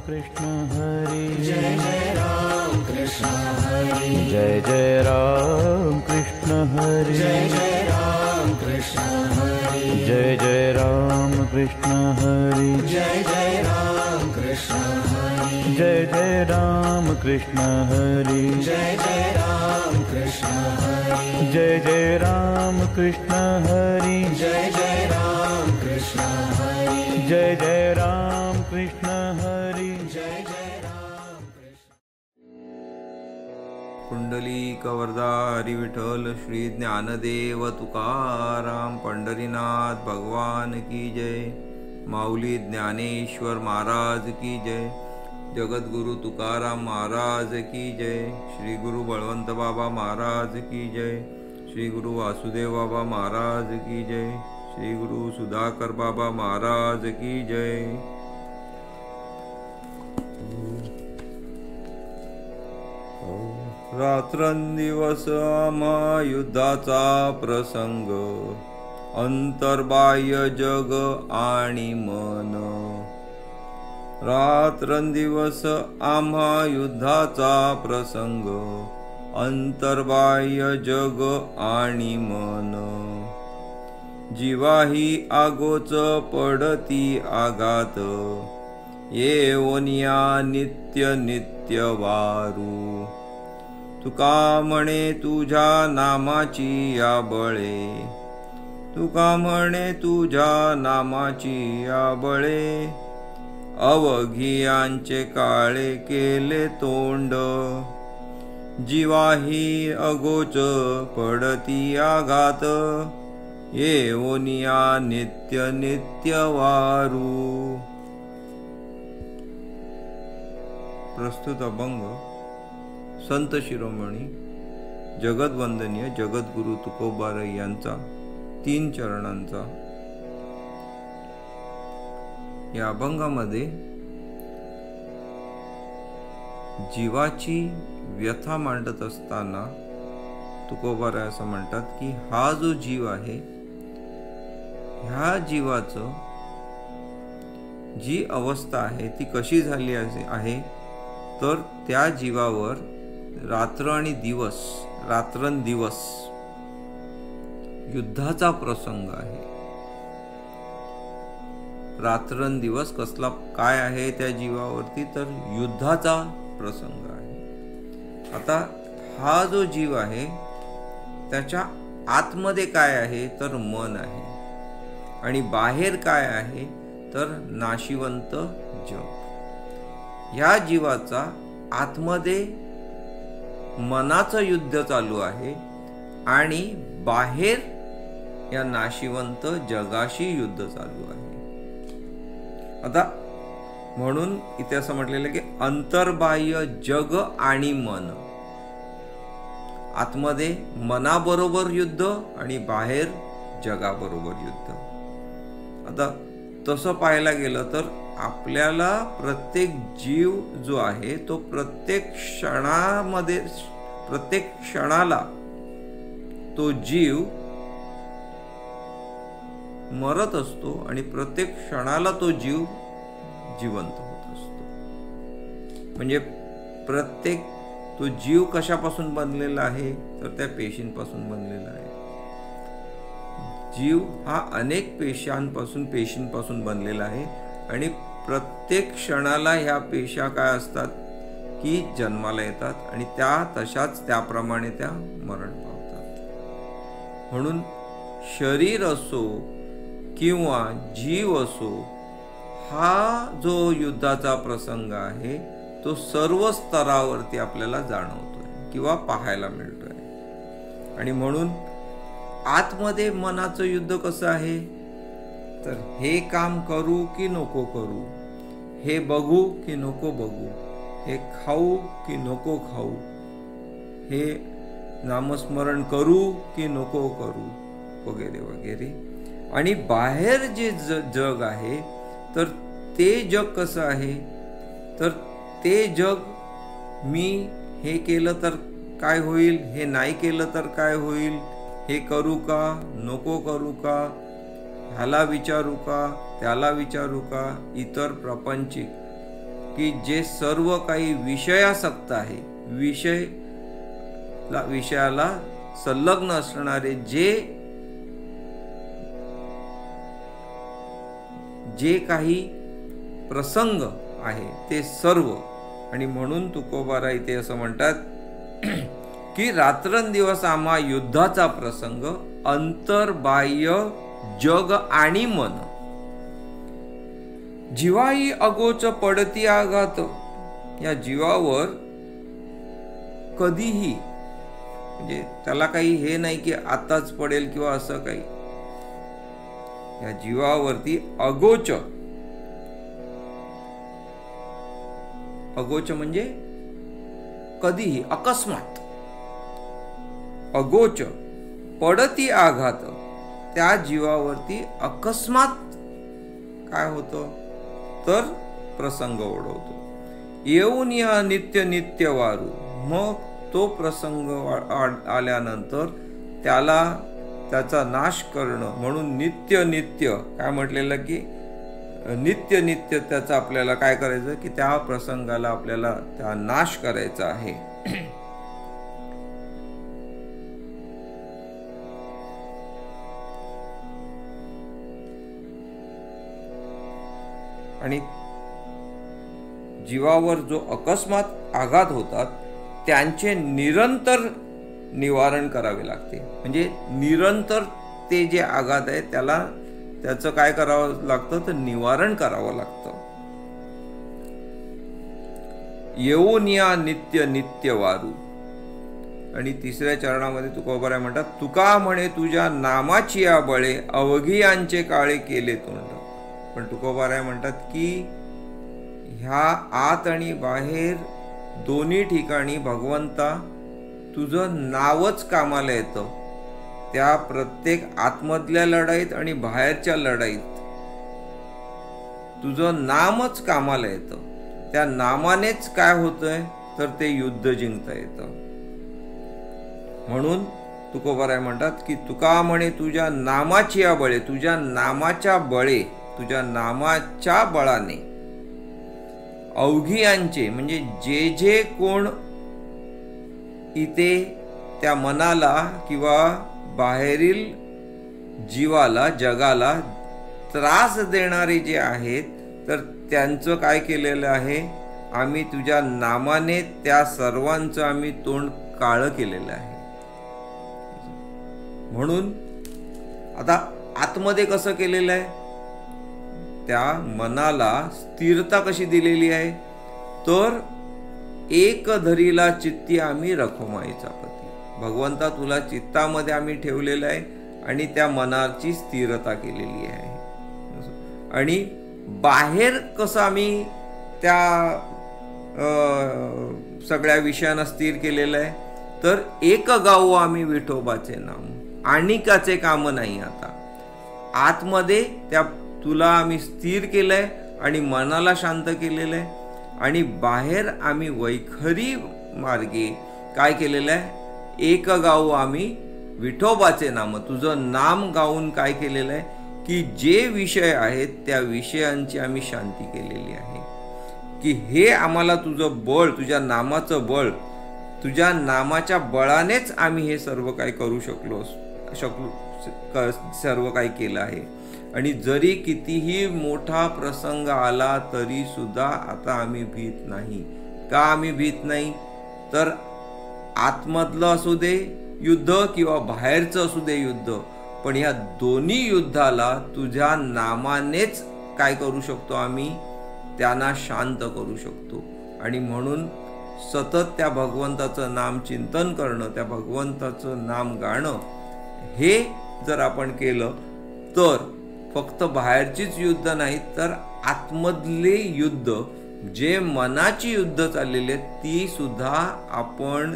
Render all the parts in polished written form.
कृष्ण हरि जय जय राम कृष्ण हरि जय जय राम कृष्ण हरि जय जय राम कृष्ण हरि जय जय राम कृष्ण हरि जय जय राम कृष्ण हरि जय जय राम कृष्ण हरि जय जय राम कृष्ण हरि जय जय राम कृष्ण हरि जय जय राम कृष्ण हरि जय जय राम कृष्ण हरि जय जय राम कृष्ण पुंडलिक वरदा हरी विठ्ठल श्री ज्ञानदेव तुकाराम पंढरीनाथ भगवान की जय। माऊली ज्ञानेश्वर महाराज की जय। जगद्गुरु तुकाराम महाराज की जय। श्री गुरु बळवंत बाबा महाराज की जय। श्री गुरु वासुदेव बाबा महाराज की जय। श्री गुरु सुधाकर बाबा महाराज की जय। रात्रंदिवस आम्हा युद्धाचा प्रसंग, अंतर्बाह्य जग आणि मन। रात्रंदिवस आम्हा युद्धाचा प्रसंग, अंतर्बाह्य जग आणि मन। जीवाही आगोच पडती आघात, येवनिया नित्य नित्य वारू। तुका म्हणे तुझ्या नामाची या बळे, तुका म्हणे तुझ्या नामाची या बळे। अवघियांचे काळे केले तोंड, जीवाही अगोच पडती आघात, येवनिया नित्य नित्य वारू। प्रस्तुत अभंग संत शिरोमणी जगद्वंदनीय जगद्गुरु तुकोबाराय यांचा 3 चरणांचा। या अभंगामध्ये जीवाची व्यथा मांडत असताना तुकोबाराय असं म्हणतात की हा जो जीव आहे, ह्या जीवाचं जी अवस्था आहे ती कशी झाली आहे, तर त्या जीवावर रात्र आणि दिवस, रात्रंदिवस युद्धाचा प्रसंग आहे। रात्रंदिवस कसला काय आहे त्या जीवावरती, तर युद्धाचा प्रसंग आहे। आता हा जो जीव आहे त्याच्या आतमध्ये काय आहे, तर मन आहे, आणि बाहेर काय आहे, तर नाशिवंत जग। या जीवाचा आतमध्ये मनाचं युद्ध चालू आहे आणि बाहेर या नाशिवंत जगाशी युद्ध चालू आहे। आता म्हणून इथे असं म्हटलेलं आहे की अंतर्बाह्य जग आणि मन। आतमध्ये मनाबरोबर युद्ध आणि बाहेर जगाबरोबर युद्ध। आता तसं पाहायला गेलं तर आपल्याला प्रत्येक जीव जो आहे तो प्रत्येक क्षणामध्ये, प्रत्येक क्षणाला तो जीव मरत असतो आणि प्रत्येक क्षणाला तो जीव जिवंत होत असतो। म्हणजे प्रत्येक तो जीव कशापासून बनलेला आहे, तर त्या पेशींपासून बनलेला आहे। जीव हा अनेक पेशींपासून बनलेला आहे आणि प्रत्येक क्षणाला ह्या पेशा काय असतात की जन्माला येतात आणि त्या तशाच त्याप्रमाणे त्या मरण पावतात। म्हणून शरीर असो किंवा जीव असो, हा जो युद्धाचा प्रसंग आहे तो सर्व स्तरावरती आपल्याला जाणवतोय किंवा पाहायला मिळतोय। आणि म्हणून आतमध्ये मनाचं युद्ध कसं आहे, तर हे काम करू की नको करू, हे बघू की नको बघू, हे खाऊ की नको खाऊ, हे नामस्मरण करू की नको करू, वगैरे वगैरे। आणि बाहेर जे जग आहे तर ते जग कसं आहे, तर ते जग मी हे केलं तर काय होईल, हे नाही केलं तर काय होईल, हे करू का नको करू का, ह्याला विचारू का त्याला विचारू का, इतर प्रापंचिक की जे सर्व काही विषयासक्त आहे, विषयाला संलग्न असणारे जे काही प्रसंग आहे ते सर्व, आणि म्हणून तुकोबारा इथे असं म्हणतात की रात्रंदिवस आम्हा युद्धाचा प्रसंग, अंतर्बाह्य जग आणि मन, जीवाई अगोच पडती आघात. या जीवावर कधीही, म्हणजे त्याला काही हे नाही की आताच पडेल किंवा असं काही, या जीवावरती अगोच, अगोच म्हणजे कधीही, अकस्मात, अगोच पडती आघात, त्या जीवावरती अकस्मात काय होतं तर प्रसंग ओढवतो. येऊन या नित्य नित्य वारू, मग तो प्रसंग आल्यानंतर त्याचा नाश करणं, म्हणून नित्य नित्य काय म्हटलेलं की नित्य नित्य त्याचा आपल्याला काय करायचं की त्या प्रसंगाला आपल्याला त्या नाश करायचा आहे. आणि जीवावर जो अकस्मात आघात होतात त्यांचे निरंतर निवारण करावे लागते. म्हणजे निरंतर ते जे आघात आहे त्याचं काय करावं लागतं तर निवारण करावं लागतं. येऊन या नित्य नित्य वारू. आणि तिसऱ्या चरणामध्ये तुकोबाराय म्हणतात, तुका म्हणे तुझ्या नामाची या बळे, अवघियांचे काळे केले तोंड. पण तुकोबाराय म्हणतात की ह्या आत आणि बाहेर दोन्ही ठिकाणी भगवंता तुझं नावच कामाला येतं. त्या प्रत्येक आतमधल्या लढाईत आणि बाहेरच्या लढाईत तुझं नामच कामाला येतं. त्या नामानेच काय होतंय तर ते युद्ध जिंकता येतं. म्हणून तुकोबाराय म्हणतात की तुका म्हणे तुझ्या नामाची या बळे, तुझ्या नामाच्या बळे, तुझ्या नामाच्या बळाने अवघियांचे म्हणजे जे कोण इथे त्या मनाला किंवा बाहेरील जीवाला, जगाला त्रास देणारे जे आहेत तर त्यांचं काय केलेलं आहे, आम्ही तुझ्या नामाने त्या सर्वांचं आम्ही तोंड काळं केलेलं आहे. म्हणून आता आतमध्ये कसं केलेलं आहे, त्या मनाला स्थिरता कशी दिलेली आहे तर एक धरीला चित्ती आम्ही रखुमाईचा पती. भगवंता तुला चित्तामध्ये आम्ही ठेवलेलं आहे आणि त्या मनाची स्थिरता केलेली आहे. आणि बाहेर कसं आम्ही त्या सगळ्या विषयांना स्थिर केलेलं आहे तर एक गाऊ आम्ही विठोबाचे नाम, आणिकाचे काम नाही. आता आतमध्ये त्या तुला आम्ही स्थिर केलंय आणि मनाला शांत केलेलं आहे, आणि बाहेर आम्ही वैखरी मार्गे काय केलेलं आहे, एक गाऊ आम्ही विठोबाचे नाम, तुझं नाम गाऊन काय केलेलं आहे की जे विषय आहेत त्या विषयांची आम्ही शांती केलेली आहे. की हे आम्हाला तुझं बळ, तुझ्या नामाचं बळ, तुझ्या नामाच्या बळानेच आम्ही हे सर्व काही करू शकलो, सर्व काही केलं आहे. आणि जरी कितीही मोठा प्रसंग आला तरी सुद्धा आता आम्ही भीत नाही. का आम्ही भीत नाही तर आतमधलं असू दे युद्ध किंवा बाहेरचं असू दे युद्ध, पण ह्या दोन्ही युद्धाला तुझ्या नामानेच काय करू शकतो, आम्ही त्यांना शांत करू शकतो. आणि म्हणून सतत त्या भगवंताचं नाम चिंतन करणं, त्या भगवंताचं नाम गाणं, हे जर आपण केलं तर फक्त बाहेरचीच युद्ध नाही तर आतमधले युद्ध, जे मनाची युद्ध चाललेली आहेत ती सुद्धा आपण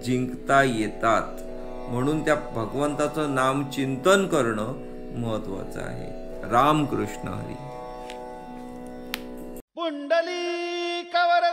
जिंकता येतात. म्हणून त्या भगवंताचं नाम चिंतन करणं महत्वाचं आहे. रामकृष्ण हरी. पुंडलिकावर